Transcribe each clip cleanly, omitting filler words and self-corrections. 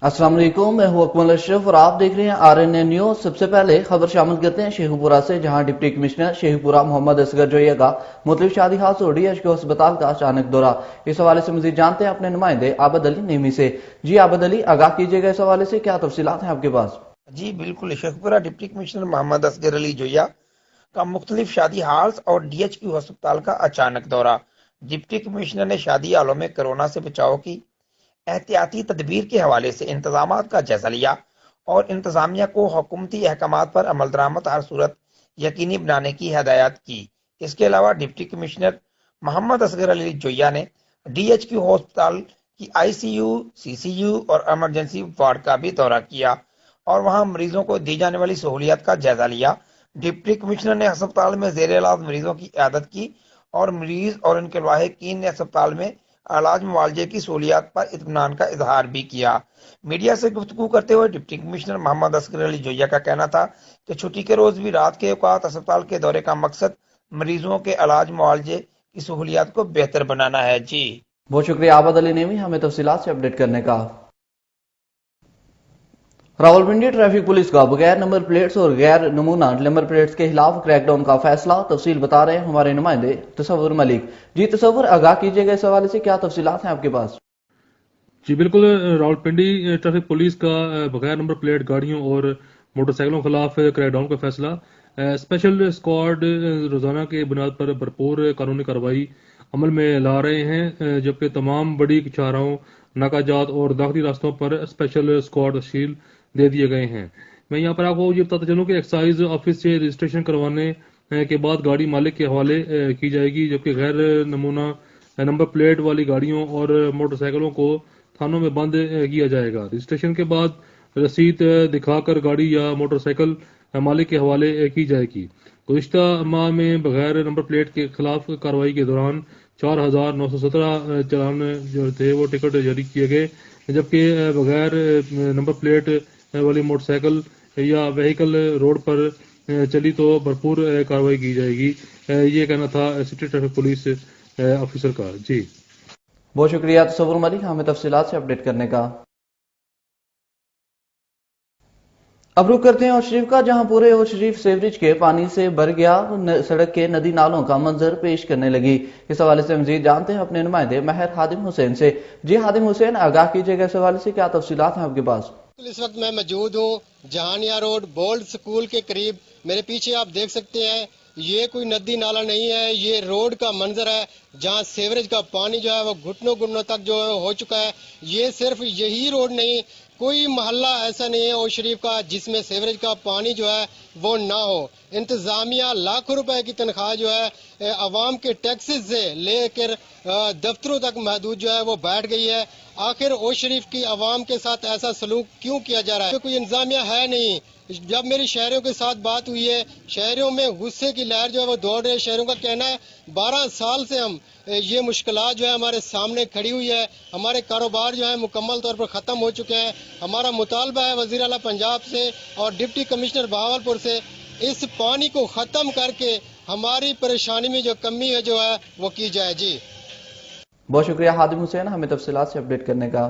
अस्सलाम वालेकुम, मैं हूं अकमल अशरफ और आप देख रहे हैं RNA न्यूज। सबसे पहले खबर शामिल करते हैं शेखुपुरा से, जहां डिप्टी कमिश्नर शेखुपुरा मोहम्मद असगर जोया का मुख्तलिफ शादी हादसों और DHQ अस्पताल का अचानक दौरा। इस हवाले से मजीद जानते हैं अपने नुमाइंदे आबद अली नेमी से। जी आबद अली, आगाह कीजिएगा इस हवाले से, क्या तफसीलात हैं आपके पास? जी बिल्कुल। शेखपुरा डिप्टी कमिश्नर मोहम्मद असगर अली जोया का मुख्तलिफ शादी हाल्स और DHQ अस्पताल का अचानक दौरा। डिप्टी कमिश्नर ने शादी हालों में कोरोना से बचाव की एहतियाती तदबीर के हवाले से इंतजामात का जायजा लिया और इंतजामिया को हुकूमती अहकामात पर अमल दरामद हर सूरत यकीनी बनाने की हदायत की। इसके अलावा डिप्टी कमिश्नर मोहम्मद असगर अली जोया ने DHQ अस्पताल की ICU, CCU और इमरजेंसी वार्ड का भी दौरा किया और वहां मरीजों को दी जाने वाली सहूलियत का जायजा लिया। डिप्टी कमिश्नर ने अस्पताल में जेर इलाज मरीजों की इयादत की और मरीज और उनके लाहिकीन ने अस्पताल में इलाज मुआवजे की सहूलियत पर इत्मीनान का इजहार भी किया। मीडिया से गुफ्तगू करते हुए डिप्टी कमिश्नर मोहम्मद असगर अली जोया का कहना था कि छुट्टी के रोज भी रात के औकात अस्पताल के दौरे का मकसद मरीजों के इलाज मुआवजे की सहूलियत को बेहतर बनाना है। जी बहुत शुक्रिया आबद अली नेमी हमें तफसीलात से अपडेट करने का। रावलपिंडी ट्रैफिक पुलिस का बगैर नंबर प्लेट्स और गैर नमूना नंबर प्लेट्स के खिलाफ क्रैकडाउन का फैसला। तफसील बता रहे हैं हमारे नुमाइंदे तसव्वुर मलिक। जी तसव्वुर, आगाह कीजिएगा इस हवाले से, क्या तफसीलात हैं आपके पास? जी बिल्कुल। रावलपिंडी ट्रैफिक पुलिस का बगैर नंबर प्लेट गाड़ियों और मोटरसाइकिलों के खिलाफ क्रैकडाउन का फैसला। स्पेशल स्क्वाड रोजाना के बुनियाद पर भरपूर कानूनी कार्रवाई अमल में ला रहे हैं, जबकि तमाम बड़ी चौराहों, नाकाजात और दाखिली रास्तों पर स्पेशल स्क्वाड तश्कील दे दिए गए हैं। मैं यहाँ पर आपको ये बताता चलूँ कि एक्साइज ऑफिस से रजिस्ट्रेशन करवाने के बाद गाड़ी मालिक के हवाले की जाएगी, जबकि गैर नमूना नंबर प्लेट वाली गाड़ियों और मोटरसाइकिलों को थानों में बंद किया जाएगा। रजिस्ट्रेशन के बाद रसीद दिखाकर गाड़ी या मोटरसाइकिल मालिक के हवाले की जाएगी। गुज़िश्ता माह में बगैर नंबर प्लेट के खिलाफ कार्रवाई के दौरान 4,917 चालान जो थे वो टिकट जारी किए गए, जबकि बगैर नंबर प्लेट वाली मोटरसाइकिल या व्हीकल रोड पर चली तो भरपूर कार्रवाई की जाएगी। ये कहना था सिटी ट्रैफिक पुलिस ऑफिसर का। जी बहुत शुक्रिया तसव्वुर मलिक हमें तफसीलात से अपडेट करने का। अब रुक करते हैं और शरीफ का, जहां पूरे और शरीफ सेवरेज के पानी से भर गया सड़क के नदी नालों का मंजर पेश करने लगी। इस हवाले से मजीद जानते हैं अपने नुमाइंदे महर हादिम हुसैन से। जी हादिम हुसैन, आगाह कीजिएगा इस हवाले से, क्या तफसीलात हैं आपके पास? इस वक्त मैं मौजूद हूँ जहानिया रोड बोल्ड स्कूल के करीब। मेरे पीछे आप देख सकते हैं, ये कोई नदी नाला नहीं है, ये रोड का मंजर है जहाँ सेवरेज का पानी जो है वो घुटनों घुटनों तक जो है हो चुका है। ये सिर्फ यही रोड नहीं, कोई मोहल्ला ऐसा नहीं है और शरीफ का जिसमें सेवरेज का पानी जो है वो ना हो। इंतजामिया लाखों रुपए की तनख्वाह जो है अवाम के टैक्सेस से लेकर दफ्तरों तक महदूद जो है वो बैठ गई है। आखिर ओ शरीफ की अवाम के साथ ऐसा सलूक क्यों किया जा रहा है? कोई इंतजामिया है नहीं। जब मेरी शहरियों के साथ बात हुई है, शहरियों में गुस्से की लहर जो है वो दौड़ रही है। शहरियों का कहना है 12 साल से हम ये मुश्किलात जो है हमारे सामने खड़ी हुई है, हमारे कारोबार जो है मुकम्मल तौर पर ख़त्म हो चुके हैं। हमारा मुतालबा है वज़ीर आला पंजाब से और डिप्टी कमिश्नर बहावलपुर से, इस पानी को ख़त्म करके हमारी परेशानी में जो कमी है जो है वो की जाए। जी बहुत शुक्रिया हादिम हुसैन हमें तफसीलात से अपडेट करने का।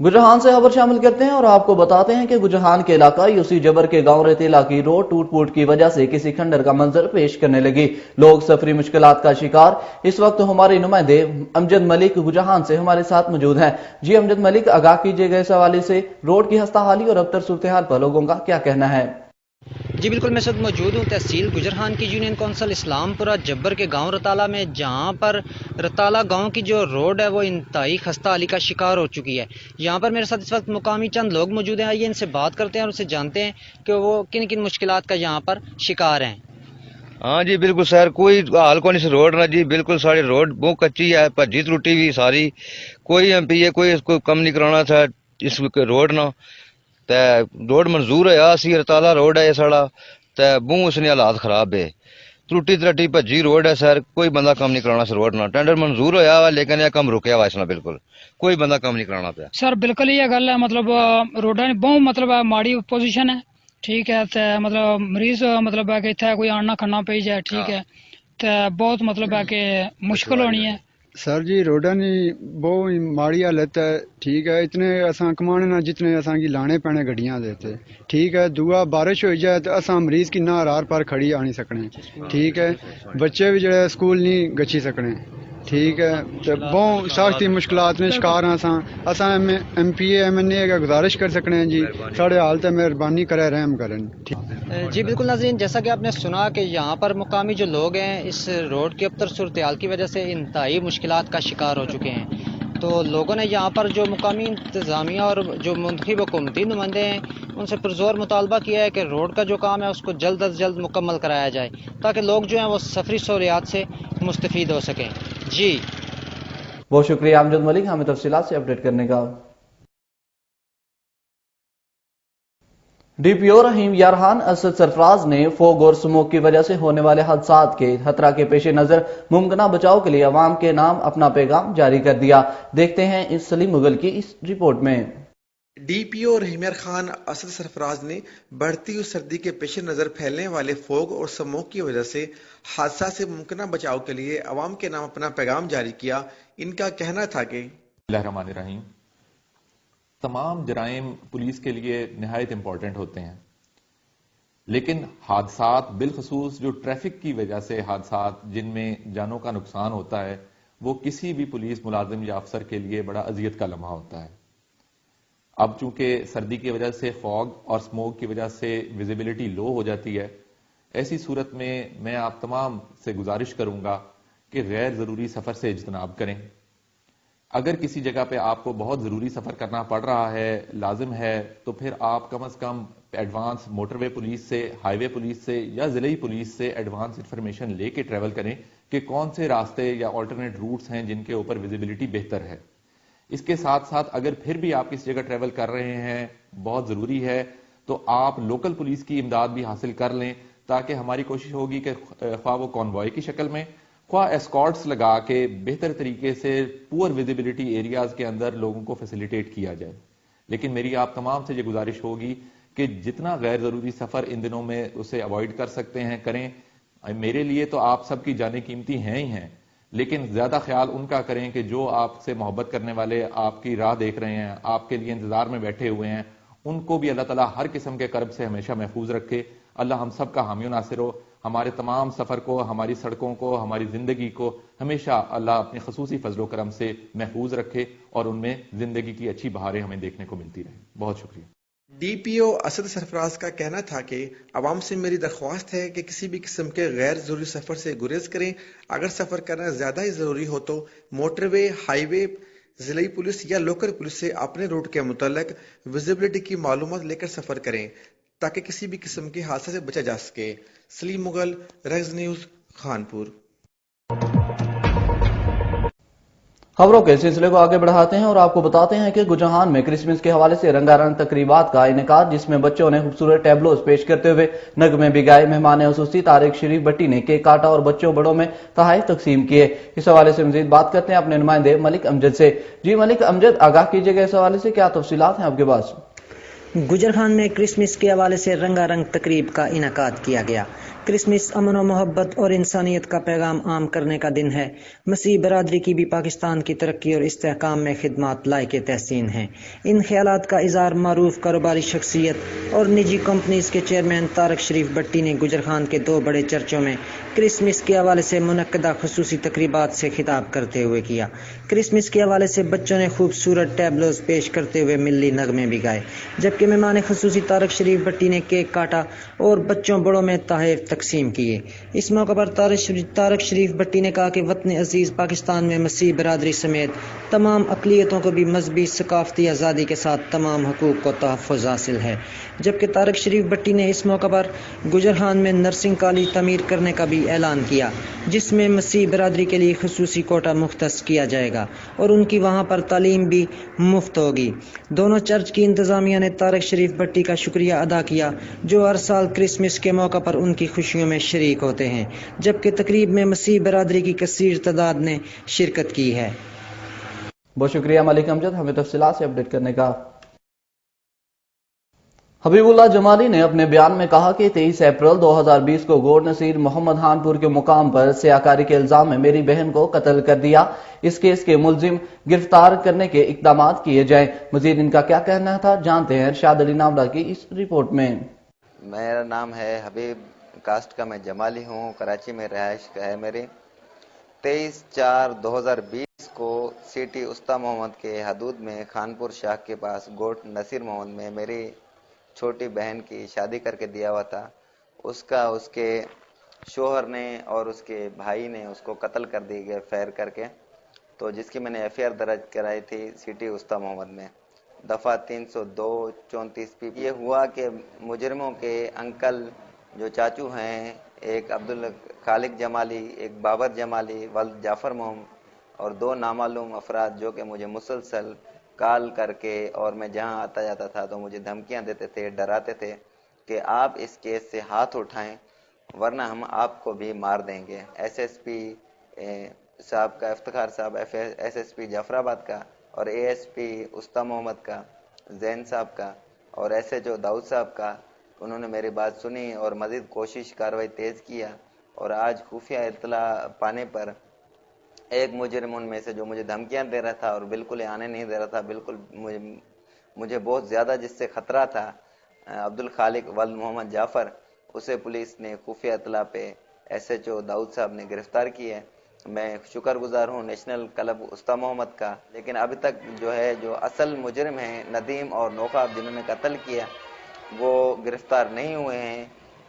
गुजरान से खबर शामिल करते हैं और आपको बताते हैं कि गुजरान के इलाका यूसी जबर के गांव रेतेला की रोड टूट फूट की वजह से किसी खंडर का मंजर पेश करने लगी। लोग सफरी मुश्किलात का शिकार। इस वक्त हमारे नुमाइंदे अमजद मलिक गुजरान से हमारे साथ मौजूद हैं। जी अमजद मलिक, आगाह कीजिएगा इस हवाले से, रोड की खस्ता हाली और अबतर सूरत हाल पर लोगों का क्या कहना है? जी बिल्कुल, मैं सद मौजूद हूँ तहसील गुजरहान की यूनियन कौंसिल इस्लामपुरा जब्बर के गांव रताला में, जहां पर रताला गांव की जो रोड है वो इंतहाई खस्ता हाली का शिकार हो चुकी है। यहां पर मेरे साथ इस वक्त मुकामी चंद लोग मौजूद हैं। आइए इनसे बात करते हैं और उनसे जानते हैं कि वो किन किन मुश्किलात का यहाँ पर शिकार हैं। हाँ जी बिल्कुल सर, कोई हाल को नहीं रोड ना जी, बिल्कुल सारी रोड बहुत कच्ची है, भज्जी त्रुटी भी सारी। कोई MP कोई इसको कम नहीं कराना था इस रोड ना, ते रोड मंजूर होया सी, रताला रोड है साढ़ा, ते बूह उसने हालात खराब है, त्रुटी त्रटी भज्जी रोड है सर। कोई बंदा कम नहीं कराना इस रोड ना, टेंडर मंजूर होया वा लेकिन यह कम रुकया वा इसना, बिल्कुल कोई बंदा कम नहीं कराना पाया सर। बिल्कुल ये गल है, मतलब रोडा बहुत मतलब माड़ी पोजीशन है, ठीक है। ते मतलब मरीज मतलब है कि इत्थे कोई आना खन्ना पई जाए, ठीक है, ते बहुत मतलब है कि मुश्किल होनी है। सर जी रोडा नी बहुत माड़ी हालत है। ठीक है, इतने असां कमाने ना जितने असां की लाने पैने गड्डियां देते। ठीक है, दुआ बारिश हो जाए तो असां मरीज की ना रार पार खड़ी आनी सकने। ठीक है, बच्चे भी जड़े स्कूल नहीं गच्छी सकने। ठीक है, तो बहुत सख्त मुश्किलात ने शिकार हैं असां MP MNA का गुजारिश कर सकने हैं जी, साढ़े हाल ते मेहरबानी करे रहम करें। जी बिल्कुल नाज़रीन, जैसा कि आपने सुना कि यहाँ पर मुकामी जो लोग हैं इस रोड की अबतर सूरत की वजह से इंतहाई मुश्किलात का शिकार हो चुके हैं। तो लोगों ने यहाँ पर जो मुकामी इंतज़ामिया और जो मुंतखब हुकूमती नुमाइंदे हैं उनसे पुरज़ोर मुतालबा किया है कि रोड का जो काम है उसको जल्द अज जल्द मुकम्मल कराया जाए ताकि लोग जो हैं वो सफरी सहूलियात से मुस्तफ़ीद हो सकें। जी बहुत शुक्रिया अमजद मलिक हमें तफसीलात से अपडेट करने का। DPO रहीम यारहान असद सरफराज ने फोग और स्मोक की वजह से होने वाले हादसात के खतरा के पेश नजर मुमकिना बचाव के लिए अवाम के नाम अपना पैगाम जारी कर दिया। देखते हैं इस सलीम मुगल की इस रिपोर्ट में। DPO रहीम यारखान असद सरफराज ने बढ़ती हुई सर्दी के पेश नजर फैलने वाले फोग और स्मोक की वजह से हादसा से मुमकिना बचाव के लिए अवाम के नाम अपना पैगाम जारी किया। इनका कहना था कि बिस्मिल्लाहिर्रहमानिर्रहीम, तमाम जराइम पुलिस के लिए निहायत इंपॉर्टेंट होते हैं, लेकिन हादसात बिलखसूस जो ट्रैफिक की वजह से हादसात जिनमें जानों का नुकसान होता है वो किसी भी पुलिस मुलाजिम या अफसर के लिए बड़ा अजियत का लम्हा होता है। अब चूंकि सर्दी की वजह से फॉग और स्मोक की वजह से विजिबिलिटी लो हो जाती है, ऐसी सूरत में मैं आप तमाम से गुजारिश करूंगा कि गैर जरूरी सफर से इज्तनाब करें। अगर किसी जगह पे आपको बहुत जरूरी सफर करना पड़ रहा है, लाजिम है, तो फिर आप कम से कम एडवांस मोटरवे पुलिस से, हाईवे पुलिस से या जिले पुलिस से एडवांस इंफॉर्मेशन लेके ट्रेवल करें कि कौन से रास्ते या ऑल्टरनेट रूट्स हैं जिनके ऊपर विजिबिलिटी बेहतर है। इसके साथ साथ अगर फिर भी आप किसी जगह ट्रेवल कर रहे हैं, बहुत जरूरी है, तो आप लोकल पुलिस की इमदाद भी हासिल कर लें, ताकि हमारी कोशिश होगी कि ख्वाह वो कॉन्वॉय की शक्ल में, ख्वाह एस्कॉर्ट्स लगा के बेहतर तरीके से पुअर विजिबिलिटी एरियाज के अंदर लोगों को फैसिलिटेट किया जाए। लेकिन मेरी आप तमाम से ये गुजारिश होगी कि जितना गैर जरूरी सफर इन दिनों में उसे अवॉइड कर सकते हैं करें। मेरे लिए तो आप सबकी जाने कीमती हैं ही हैं, लेकिन ज्यादा ख्याल उनका करें कि जो आपसे मोहब्बत करने वाले आपकी राह देख रहे हैं, आपके लिए इंतजार में बैठे हुए हैं, उनको भी अल्लाह ताला हर किस्म के कर्ब से हमेशा महफूज रखे। अल्लाह हम सब का हामी नासिर हो। हमारे तमाम सफर को, हमारी सड़कों को, हमारी जिंदगी को हमेशा अल्लाह अपने खसूसी फजलो करम से महफूज रखे और उनमें जिंदगी की अच्छी बहारें हमें देखने को मिलती रहे। बहुत शुक्रिया। DPO असद सरफराज का कहना था कि अवाम से मेरी दरख्वास्त है कि किसी भी किस्म के गैर जरूरी सफर से गुरेज करें। अगर सफर करना ज्यादा ही जरूरी हो तो मोटरवे, हाईवे, जिले पुलिस या लोकल पुलिस से अपने रूट के मुतालिक विजिबिलिटी की मालूमात लेकर सफर करें ताकि किसी भी किस्म के हादसे से बचा जा सके। सलीम मुगल, रज़ न्यूज, खानपुर। खबरों के सिलसिले को आगे बढ़ाते हैं और आपको बताते हैं कि गुजरान में क्रिसमस के हवाले से रंगारंग तकरीबात का इनेकाद, जिसमें बच्चों ने खूबसूरत टैबलोज पेश करते हुए नगमे भी गाए। मेहमान खुसूसी तारिक शरीफ भट्टी ने केक काटा और बच्चों बड़ों में तोहफे तकसीम किए। इस हवाले से मजीद बात करते हैं अपने नुमाइंदे मलिक अमजद से। जी मलिक अमजद, आगाह कीजिएगा इस हवाले से, क्या तफसीलात हैं आपके पास? गुजरखान में क्रिसमस के हवाले से रंगारंग तकरीब का इनेकाद किया गया। क्रिसमस अमन और मोहब्बत और इंसानियत का पैगाम आम करने का दिन है। मसीह बरादरी की भी पाकिस्तान की तरक्की और इस्तेहकाम में खिदमात लायक तहसीन हैं। इन ख्यालात का इज़हार मारूफ कारोबारी शख्सियत और निजी कंपनीज के चेयरमैन तारिक शरीफ भट्टी ने गुजरखान के 2 बड़े चर्चों में क्रिसमस के हवाले से मुनक्कदा खुसूसी तकरीबात से खिताब करते हुए किया। क्रिसमस के हवाले से बच्चों ने खूबसूरत टैबलोज पेश करते हुए मिल्ली नगमे भी गाए, जबकि मेहमान खुसूसी तारिक शरीफ भट्टी ने केक काटा और बच्चों बड़ों में तोहफे तकसीम किए। इस मौके पर तारिक शरीफ भट्टी ने कहा कि वतन अजीज पाकिस्तान में मसीह बरादरी समेत तमाम अक़लियतों को भी मजहबी सकाफती आज़ादी के साथ तमाम हकूक़ को तहफ़्फ़ुज़ हासिल है। जबकि तारिक शरीफ भट्टी ने इस मौके पर गुजरखान में नर्सिंग कॉलेज तमीर करने का भी ऐलान किया, जिसमें मसीह बरादरी के लिए खुसूसी कोटा मुख्तस किया जाएगा और उनकी वहाँ पर तालीम भी मुफ्त होगी। दोनों चर्च की इंतज़ामिया ने तारिक शरीफ भट्टी का शुक्रिया अदा किया, जो हर साल क्रिसमस के मौका पर उनकी खुशियों में शरीक होते हैं, जबकि तकरीब में मसीह बरादरी की कसीर तादाद ने शिरकत की है। बहुत शुक्रिया मलिक अमजद हमें तफसीलात से अपडेट करने का। حبیب جمالی نے اپنے بیان میں کہا کہ 23 اپریل 2020 کو گور نصیر محمد خانپور کے مقام پر سیاکاری کے الزام میں میری بہن کو قتل کر دیا. اس کیس کے ملزم گرفتار کرنے کے اقدامات کیے جائیں. مزید ان کا کیا کہنا تھا جانتے ہیں ارشاد علی ناولہ کی اس رپورٹ میں. میرا نام ہے حبیب، کاسٹ کا میں جمالی ہوں، کراچی میں رہائش کا ہے میری. 23/4/2020 کو سٹی استا محمد کے حدود میں خانپور شاہ کے پاس گوٹ نصیر محمد میں میری چھوٹی بہن کی شادی کر کے دیا ہوا تھا. اس کے شوہر نے اور اس کے بھائی نے اس کو قتل کر دی گیا فائر کر کے، تو جس کی میں نے ایف آئی آر درج کرائی تھی سٹی استا محمد میں، دفعہ 302/34 یہ ہوا کہ مجرموں کے انکل جو چاچو ہیں، ایک عبدالخالق جمالی، ایک بابر جمالی ولد جعفر محمد، اور 2 نامعلوم افراد جو کہ مجھے مسلسل کال کر کے اور میں جہاں آتا جاتا تھا تو مجھے دھمکیاں دیتے تھے، ڈراتے تھے کہ آپ اس کیس سے ہاتھ اٹھائیں ورنہ ہم آپ کو بھی مار دیں گے. ایس ایس پی صاحب کا افتخار صاحب، ایس ایس پی جعفر آباد کا، اور اے ایس پی استا محمد کا زین صاحب کا، اور ایس ایچ او داؤد صاحب کا، انہوں نے میری بات سنی اور مزید کارروائی تیز کیا. اور آج خفیہ اطلاع پانے پر ایک مجرم ان میں سے جو مجھے دھمکیاں دے رہا تھا اور بالکل آنے نہیں دے رہا تھا، بالکل مجھے بہت زیادہ جس سے خطرہ تھا، عبدالخالق ولد محمد جعفر، اسے پولیس نے خفیہ اطلاع پہ ایس ایچ او داؤد صاحب نے گرفتار کی ہے. میں شکر گزار ہوں نیشنل کلب استا محمد کا، لیکن ابھی تک جو اصل مجرم ہیں ندیم اور نوخاب جنہوں نے قتل کیا وہ گرفتار نہیں ہوئے ہیں.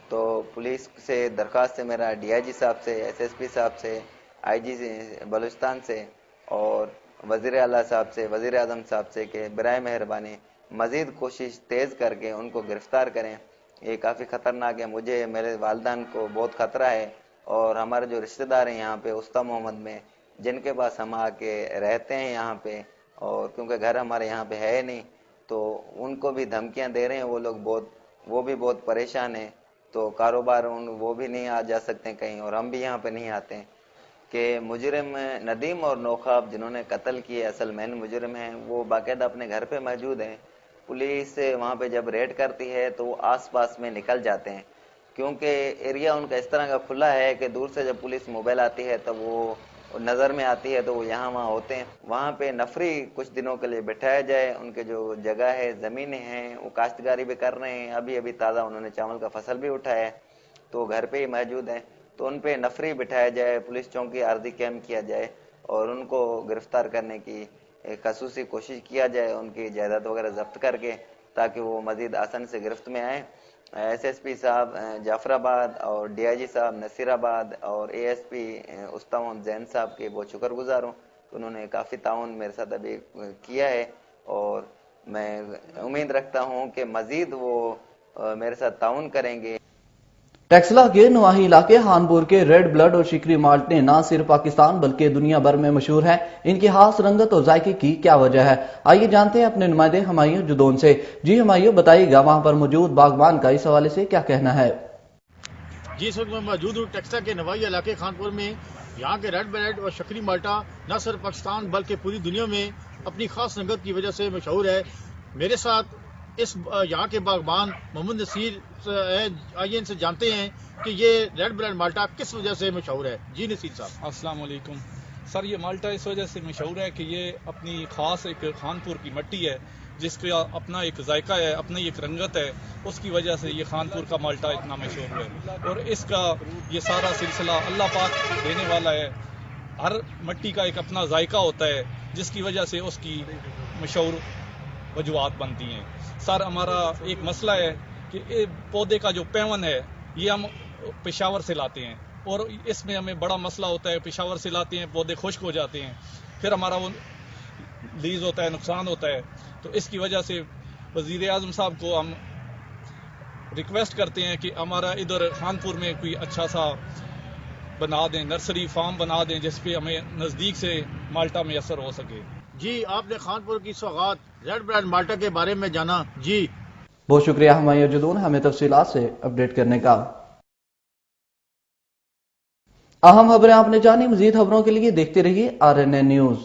تو پولیس سے درخواست ہے میرا، ڈی آئی جی صاحب سے، ایس ایس پی صاحب سے، آئی جی بلوچستان سے اور وزیر اعلیٰ صاحب سے، وزیر اعظم صاحب سے کہ برائے مہربانی مزید کوشش تیز کر کے ان کو گرفتار کریں. یہ کافی خطرناک ہے، مجھے میرے والدین کو بہت خطرہ ہے، اور ہمارے جو رشتہ دار ہیں یہاں پہ استا محمد میں جن کے پاس ہم آ کے رہتے ہیں یہاں پہ، اور کیونکہ گھر ہمارے یہاں پہ ہے نہیں تو ان کو بھی دھمکیاں دے رہے ہیں. وہ لوگ وہ بھی بہت پریشان ہیں، تو کاروبار وہ بھی نہیں آ جا سکتے کہیں، اور ہم بھی یہاں پہ نہیں آتے ہیں. کہ مجرم ندیم اور نوخاب جنہوں نے قتل کیے اصل مین مجرم ہیں، وہ باقاعدہ اپنے گھر پہ موجود ہیں. پولیس وہاں پہ جب ریڈ کرتی ہے تو وہ آس پاس میں نکل جاتے ہیں، کیونکہ ایریا ان کا اس طرح کا کھلا ہے کہ دور سے جب پولیس موبائل آتی ہے تو وہ نظر میں آتی ہے تو وہ یہاں وہاں ہوتے ہیں. وہاں پہ نفری کچھ دنوں کے لیے بٹھایا جائے. ان کے جو جگہ ہے، زمینیں ہیں، وہ کاشتکاری بھی کر رہے ہیں، ابھی تازہ انہوں نے چاول کا فصل بھی اٹھایا ہے تو گھر پہ ہی موجود ہیں، تو ان پہ نفری بٹھایا جائے، پولیس چوکی عارضی کیمپ کیا جائے اور ان کو گرفتار کرنے کی خصوصی کوشش کیا جائے، ان کی جائیداد وغیرہ ضبط کر کے تاکہ وہ مزید آسانی سے گرفت میں آئیں. ایس ایس پی صاحب جعفر آباد اور ڈی آئی جی صاحب نصیر آباد اور اے ایس پی استا محمد زین صاحب کے بہت شکر گزار ہوں. انہوں نے کافی تعاون میرے ساتھ ابھی کیا ہے، اور میں امید رکھتا ہوں کہ مزید وہ میرے ساتھ تعاون کریں گے. ٹیکسلا کے نواحی علاقے خانپور کے ریڈ بلڈ اور شکری مالٹیں نہ صرف پاکستان بلکہ دنیا بھر میں مشہور ہیں. ان کی خاص رنگت اور ذائقے کی کیا وجہ ہے؟ آئیے جانتے ہیں اپنے نمائندے ہمایوں جدون سے. جی ہمایوں، بتائیے گا وہاں پر موجود باغبان کا اس حوالے سے کیا کہنا ہے؟ جی اس وقت میں موجود ہوں ٹیکسلا کے نواحی علاقے خانپور میں. یہاں کے ریڈ بلڈ اور شکری مالٹا نہ صرف پاکستان بلکہ پوری دنیا میں اپنی خاص رنگت کی وجہ سے مشہور ہے. میرے ساتھ یہاں کے باغبان محمد نصیر، آئیے ان سے جانتے ہیں کہ یہ ریڈ بلڈ مالٹا کس وجہ سے مشہور ہے. جی نصیر صاحب. السلام علیکم سر. یہ مالٹا اس وجہ سے مشہور ہے کہ یہ اپنی خاص ایک خانپور کی مٹی ہے جس کا اپنا ایک ذائقہ ہے، اپنی ایک رنگت ہے. اس کی وجہ سے یہ خانپور کا مالٹا اتنا مشہور ہے، اور اس کا یہ سارا سلسلہ اللہ پاک دینے والا ہے. ہر مٹی کا ایک اپنا ذائقہ ہوتا ہے جس کی وجہ سے اس کی مشہور وجوہات بنتی ہیں. سر ہمارا ایک مسئلہ ہے کہ پودے کا جو پیون ہے یہ ہم پشاور سے لاتے ہیں، اور اس میں ہمیں بڑا مسئلہ ہوتا ہے. پشاور سے لاتے ہیں، پودے خشک ہو جاتے ہیں، پھر ہمارا وہ لیز ہوتا ہے، نقصان ہوتا ہے. تو اس کی وجہ سے وزیر اعظم صاحب کو ہم ریکویسٹ کرتے ہیں کہ ہمارا ادھر خانپور میں کوئی اچھا سا بنا دیں، نرسری فارم بنا دیں جس پہ ہمیں نزدیک سے مالٹا میسر ہو سکے. جی آپ نے خانپور کی سوغات ریڈ بلڈ مالٹا کے بارے میں جانا. جی بہت شکریہ ہمایوں جدون ہمیں تفصیلات سے اپڈیٹ کرنے کا. اہم خبریں آپ نے جانی، مزید خبروں کے لیے دیکھتے رہیے RNN نیوز.